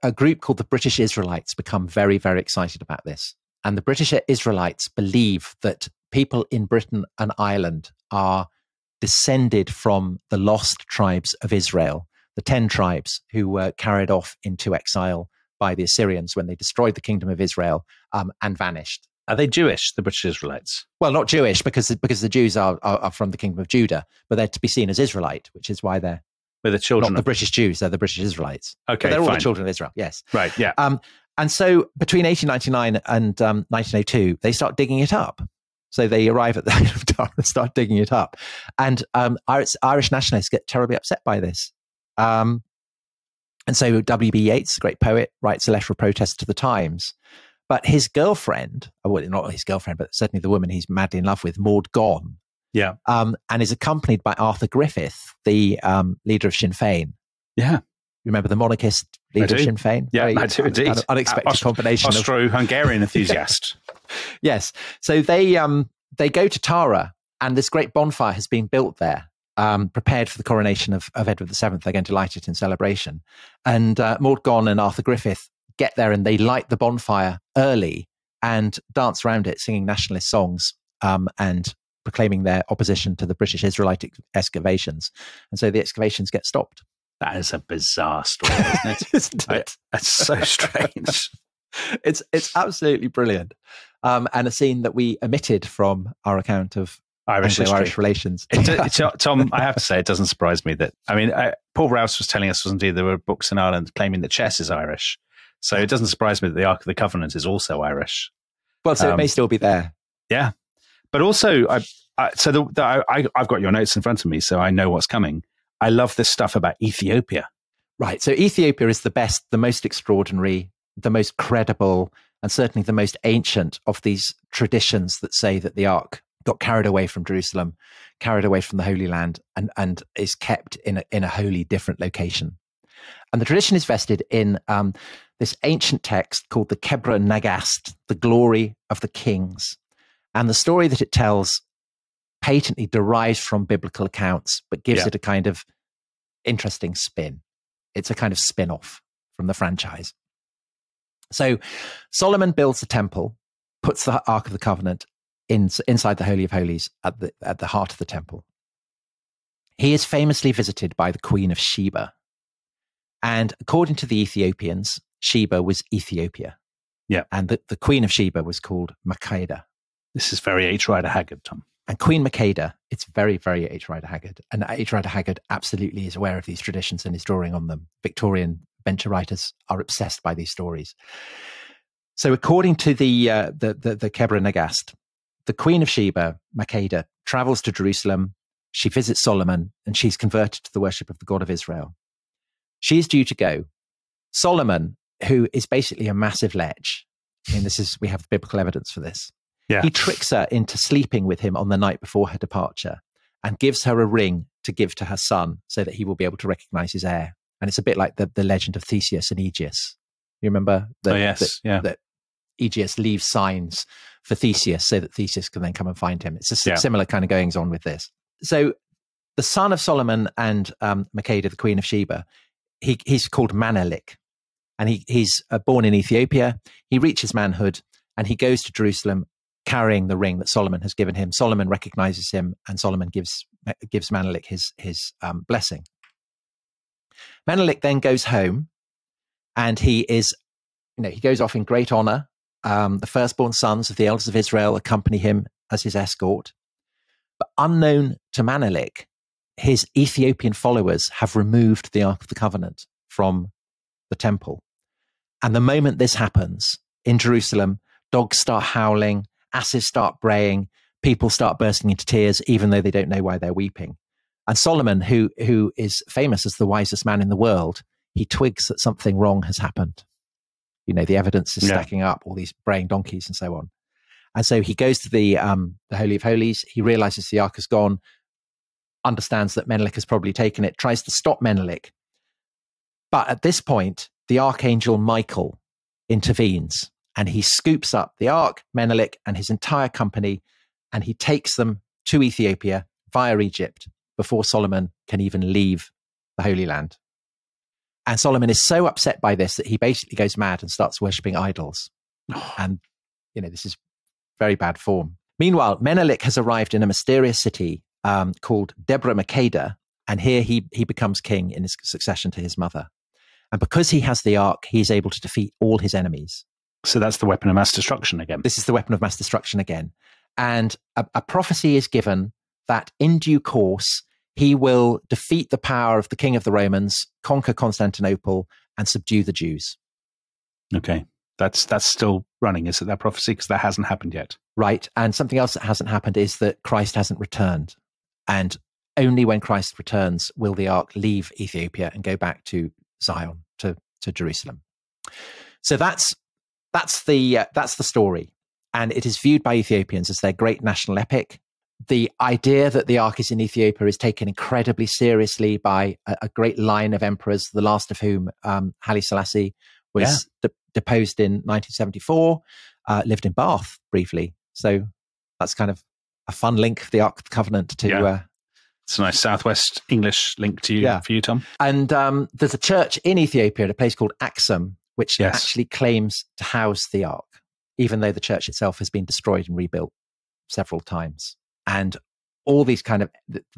a group called the British Israelites become very, very excited about this. And the British Israelites believe that people in Britain and Ireland are descended from the lost tribes of Israel, the 10 tribes who were carried off into exile by the Assyrians when they destroyed the kingdom of Israel and vanished. Are they Jewish, the British Israelites? Well, not Jewish, because the Jews are from the kingdom of Judah, but they're to be seen as Israelite, which is why they're the children not the British Jews, they're the British Israelites. Okay, but they're all fine. the children of Israel, yes. Right, yeah. And so between 1899 and 1902, they start digging it up. So they arrive at the Hill of Tara and start digging it up. And Irish nationalists get terribly upset by this. And so W.B. Yeats, a great poet, writes a letter of protest to the Times. But his girlfriend, well, not his girlfriend, but certainly the woman he's madly in love with, Maud Gonne, and is accompanied by Arthur Griffith, the leader of Sinn Féin. Yeah. Remember the monarchist leader of Sinn Féin? Yeah, I do indeed. Unexpected combination. Austro-Hungarian enthusiast. Yes. So they go to Tara, and this great bonfire has been built there, prepared for the coronation of Edward VII. They're going to light it in celebration. And Maud Gonne and Arthur Griffith get there, and they light the bonfire early and dance around it, singing nationalist songs and proclaiming their opposition to the British Israelite excavations. And so the excavations get stopped. That is a bizarre story, isn't it? Isn't it? That's so strange. It's absolutely brilliant. And a scene that we omitted from our account of Irish relations. Tom, I have to say, it doesn't surprise me that, Paul Rouse was telling us, wasn't he, there were books in Ireland claiming that chess is Irish. So it doesn't surprise me that the Ark of the Covenant is also Irish. Well, so it may still be there. Yeah. But also, I've got your notes in front of me, so I know what's coming. I love this stuff about Ethiopia. Right. So Ethiopia is the best, the most extraordinary, the most credible, and certainly the most ancient of these traditions that say that the Ark got carried away from Jerusalem, carried away from the Holy Land, and is kept in a wholly different location. And the tradition is vested in this ancient text called the Kebra Nagast, the glory of the kings. And the story that it tells patently derives from biblical accounts, but gives it a kind of interesting spin. It's a kind of spin-off from the franchise. So Solomon builds the temple, puts the Ark of the Covenant inside the Holy of Holies at the heart of the temple. He is famously visited by the Queen of Sheba. And according to the Ethiopians, Sheba was Ethiopia. Yeah. And the Queen of Sheba was called Makeda. This is very H. Rider Haggard, Tom. And Queen Makeda, it's very, very H. Rider Haggard. And H. Rider Haggard absolutely is aware of these traditions and is drawing on them. Victorian adventure writers are obsessed by these stories. So according to the Kebra Nagast, the Queen of Sheba, Makeda, travels to Jerusalem. She visits Solomon, and she's converted to the worship of the God of Israel. She's due to go. Solomon, who is basically a massive lech, we have biblical evidence for this. Yeah. He tricks her into sleeping with him on the night before her departure and gives her a ring to give to her son so that he will be able to recognize his heir. And it's a bit like the legend of Theseus and Aegeus. You remember that Aegeus leaves signs for Theseus so that Theseus can then come and find him. It's a similar kind of goings on with this. So the son of Solomon and Makeda, the Queen of Sheba, he's called Menelik, and he's born in Ethiopia. He reaches manhood and he goes to Jerusalem carrying the ring that Solomon has given him. Solomon recognizes him, and Solomon gives Menelik his blessing. Menelik then goes home, and he goes off in great honor. The firstborn sons of the elders of Israel accompany him as his escort. But unknown to Menelik, his Ethiopian followers have removed the Ark of the Covenant from the temple. And the moment this happens in Jerusalem, dogs start howling, asses start braying, people start bursting into tears, even though they don't know why they're weeping. And Solomon, who is famous as the wisest man in the world, he twigs that something wrong has happened. The evidence is stacking up, all these braying donkeys and so on. And so he goes to the Holy of Holies. He realizes the ark has gone, understands that Menelik has probably taken it, tries to stop Menelik. But at this point, the archangel Michael intervenes, and he scoops up the ark, Menelik, and his entire company, and he takes them to Ethiopia via Egypt before Solomon can even leave the Holy Land. And Solomon is so upset by this that he basically goes mad and starts worshipping idols. And, this is very bad form. Meanwhile, Menelik has arrived in a mysterious city called Debre Makeda, and here he becomes king in his succession to his mother. And because he has the ark, he's able to defeat all his enemies. So that's the weapon of mass destruction again. This is the weapon of mass destruction again. And a prophecy is given that in due course, he will defeat the power of the king of the Romans, conquer Constantinople, and subdue the Jews. Okay. That's still running, is it, that prophecy? Because that hasn't happened yet. Right. And something else that hasn't happened is that Christ hasn't returned. And only when Christ returns will the ark leave Ethiopia and go back to Zion, to Jerusalem. So that's the story. And it is viewed by Ethiopians as their great national epic. The idea that the ark is in Ethiopia is taken incredibly seriously by a great line of emperors, the last of whom, Haile Selassie, was deposed in 1974, lived in Bath briefly. So that's kind of a fun link for the Ark of the Covenant to... it's a nice Southwest English link for you, Tom. And there's a church in Ethiopia at a place called Axum, which actually claims to house the Ark, even though the church itself has been destroyed and rebuilt several times. And all these kind of,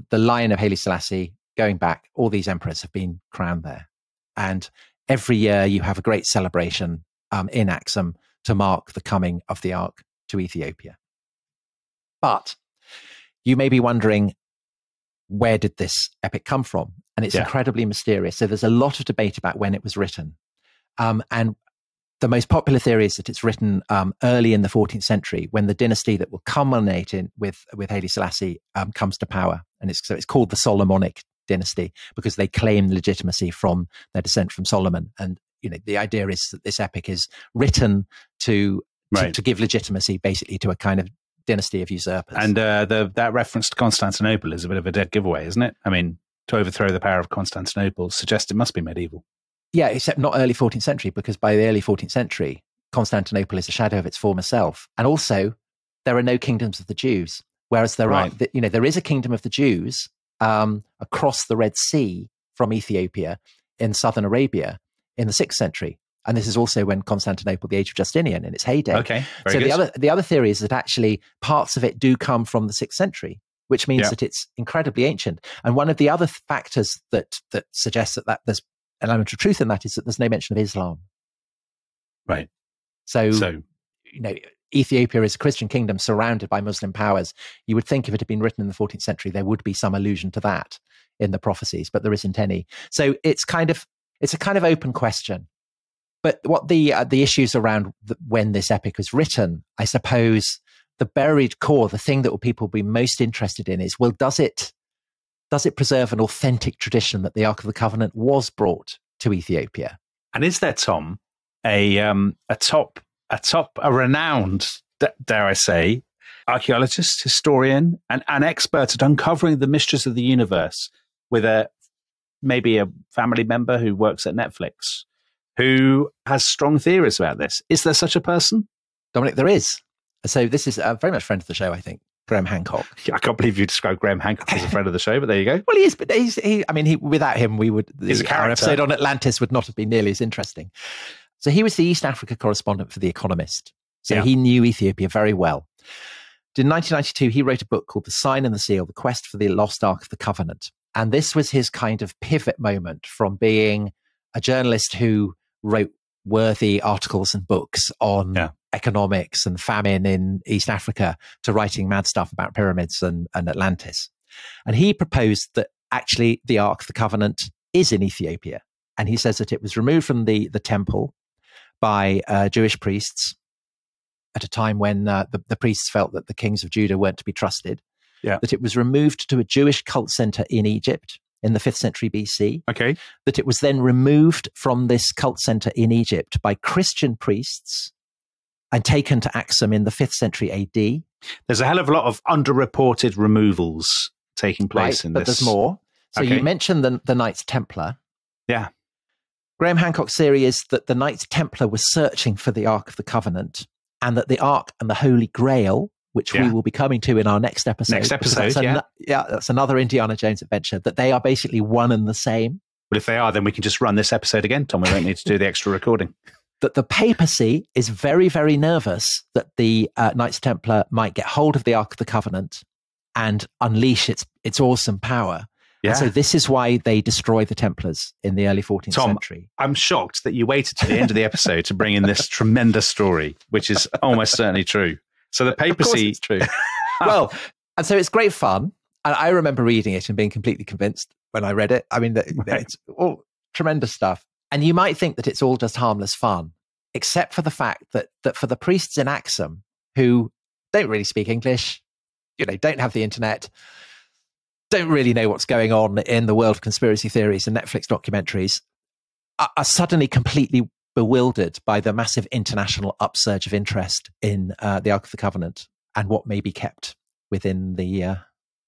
the line of Haile Selassie going back, all these emperors have been crowned there. And every year you have a great celebration in Axum to mark the coming of the Ark to Ethiopia. But you may be wondering, where did this epic come from? And it's incredibly mysterious. So there's a lot of debate about when it was written. And the most popular theory is that it's written early in the 14th century, when the dynasty that will culminate with Haile Selassie comes to power. And it's called the Solomonic dynasty because they claim legitimacy from their descent from Solomon. And the idea is that this epic is written to give legitimacy basically to a kind of dynasty of usurpers. And that reference to Constantinople is a bit of a dead giveaway, isn't it? I mean, to overthrow the power of Constantinople suggests it must be medieval. Yeah, except not early 14th century, because by the early 14th century, Constantinople is a shadow of its former self. And also, there are no kingdoms of the Jews, whereas there are, there is a kingdom of the Jews across the Red Sea from Ethiopia in southern Arabia in the 6th century. And this is also when Constantinople, the age of Justinian, in its heyday. Okay, so the other theory is that actually parts of it do come from the 6th century, which means that it's incredibly ancient. And one of the other factors that suggests that there's an element of truth in that is that there's no mention of Islam. Right. So Ethiopia is a Christian kingdom surrounded by Muslim powers. You would think if it had been written in the 14th century, there would be some allusion to that in the prophecies, but there isn't any. So it's a kind of open question. But what the issues around when this epic was written, I suppose the buried core, the thing that people will be most interested in is, well, does it preserve an authentic tradition that the Ark of the Covenant was brought to Ethiopia? And is there, Tom, a renowned, dare I say, archaeologist, historian, and an expert at uncovering the mysteries of the universe with maybe a family member who works at Netflix, who has strong theories about this? Is there such a person? Dominic, there is. So this is a very much friend of the show, I think. Graham Hancock. I can't believe you described Graham Hancock as a friend of the show, but there you go. Well, he is, but without him, our episode on Atlantis would not have been nearly as interesting. So he was the East Africa correspondent for The Economist. So he knew Ethiopia very well. In 1992, he wrote a book called The Sign and the Seal, The Quest for the Lost Ark of the Covenant. And this was his kind of pivot moment from being a journalist who wrote worthy articles and books on economics and famine in East Africa to writing mad stuff about pyramids and Atlantis. And he proposed that actually the Ark of the Covenant is in Ethiopia. And he says that it was removed from the temple by Jewish priests at a time when the priests felt that the kings of Judah weren't to be trusted. that it was removed to a Jewish cult center in Egypt in the 5th century BC. Okay. That it was then removed from this cult center in Egypt by Christian priests and taken to Axum in the 5th century AD. There's a hell of a lot of underreported removals taking place in this. But there's more. So you mentioned the Knights Templar. Yeah. Graham Hancock's theory is that the Knights Templar were searching for the Ark of the Covenant, and that the Ark and the Holy Grail, which we will be coming to in our next episode. That's another Indiana Jones adventure, that they are basically one and the same. But if they are, then we can just run this episode again, Tom. We won't need to do the extra recording. That the papacy is very, very nervous that the Knights Templar might get hold of the Ark of the Covenant and unleash its awesome power. Yeah. And so this is why they destroy the Templars in the early 14th century. I'm shocked that you waited to the end of the episode to bring in this tremendous story, which is almost certainly true. So the papacy... Of course it's true. Well, and so it's great fun. And I remember reading it and being completely convinced when I read it. I mean, it's all tremendous stuff. And you might think that it's all just harmless fun, except for the fact that for the priests in Axum, who don't really speak English, don't have the internet, don't really know what's going on in the world of conspiracy theories and Netflix documentaries, are suddenly completely bewildered by the massive international upsurge of interest in the Ark of the Covenant and what may be kept within the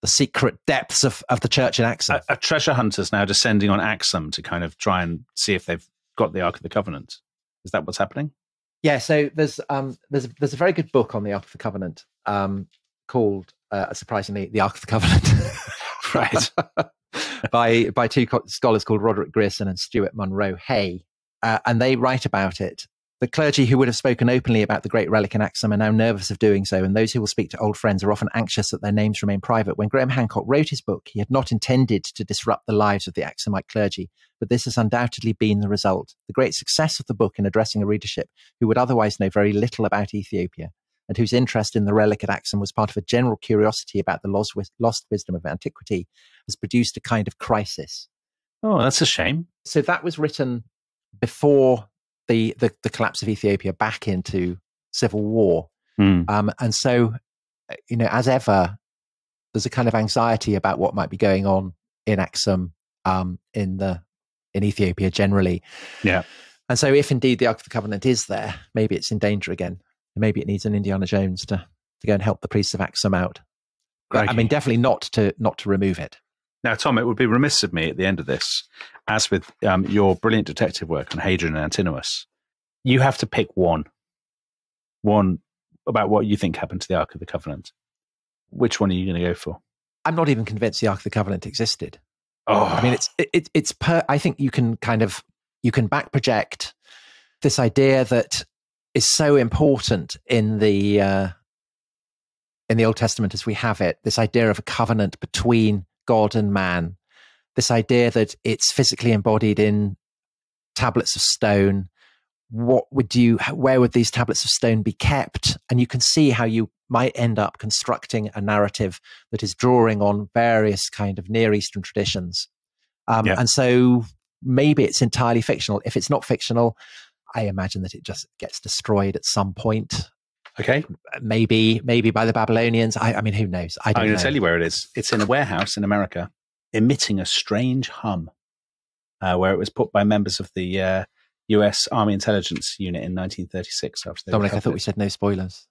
secret depths of the church in Axum. A treasure hunter's now descending on Axum to kind of try and see if they've got the Ark of the Covenant. Is that what's happening? Yeah. So there's a very good book on the Ark of the Covenant called, surprisingly, The Ark of the Covenant. Right. by two scholars called Roderick Grierson and Stuart Munro Hay. And they write about it. The clergy who would have spoken openly about the great relic in Axum are now nervous of doing so, and those who will speak to old friends are often anxious that their names remain private. When Graham Hancock wrote his book, he had not intended to disrupt the lives of the Axumite clergy, but this has undoubtedly been the result. The great success of the book in addressing a readership who would otherwise know very little about Ethiopia, and whose interest in the relic at Axum was part of a general curiosity about the lost wisdom of antiquity, has produced a kind of crisis. Oh, that's a shame. So that was written before the collapse of Ethiopia back into civil war. And so, as ever, there's a kind of anxiety about what might be going on in Axum, in Ethiopia generally. Yeah. And so if indeed the Ark of the Covenant is there, maybe it's in danger again. Maybe it needs an Indiana Jones to go and help the priests of Axum out. Crikey. I mean, definitely not to remove it. Now, Tom, it would be remiss of me at the end of this, as with your brilliant detective work on Hadrian and Antinous, you have to pick one about what you think happened to the Ark of the Covenant. Which one are you going to go for? I'm not even convinced the Ark of the Covenant existed. Oh, I mean, I think you can back project this idea that is so important in the Old Testament as we have it. This idea of a covenant between God and man. This idea that it's physically embodied in tablets of stone. Where would these tablets of stone be kept? And you can see how you might end up constructing a narrative that is drawing on various kind of Near Eastern traditions. And so maybe it's entirely fictional. If it's not fictional, I imagine that it just gets destroyed at some point. Okay. Maybe by the Babylonians. I mean, who knows? I'm going to tell you where it is. It's in a warehouse in America, emitting a strange hum, where it was put by members of the U.S. Army Intelligence Unit in 1936. Dominic, I thought we said no spoilers.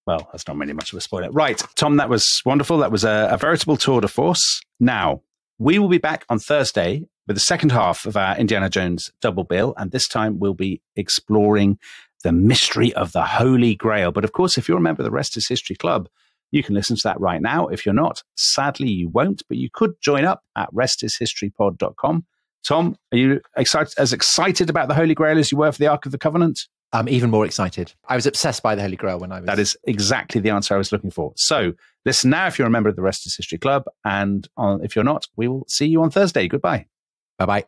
Well, that's not really much of a spoiler. Right, Tom, that was wonderful. That was a veritable tour de force. Now, we will be back on Thursday with the second half of our Indiana Jones double bill, and this time we'll be exploring the mystery of the Holy Grail. But of course, if you're a member of the Rest is History Club, you can listen to that right now. If you're not, sadly, you won't, but you could join up at restishistorypod.com. Tom, are you as excited about the Holy Grail as you were for the Ark of the Covenant? I'm even more excited. I was obsessed by the Holy Grail when I was... That is exactly the answer I was looking for. So listen now if you're a member of the Rest is History Club, and if you're not, we will see you on Thursday. Goodbye. Bye-bye.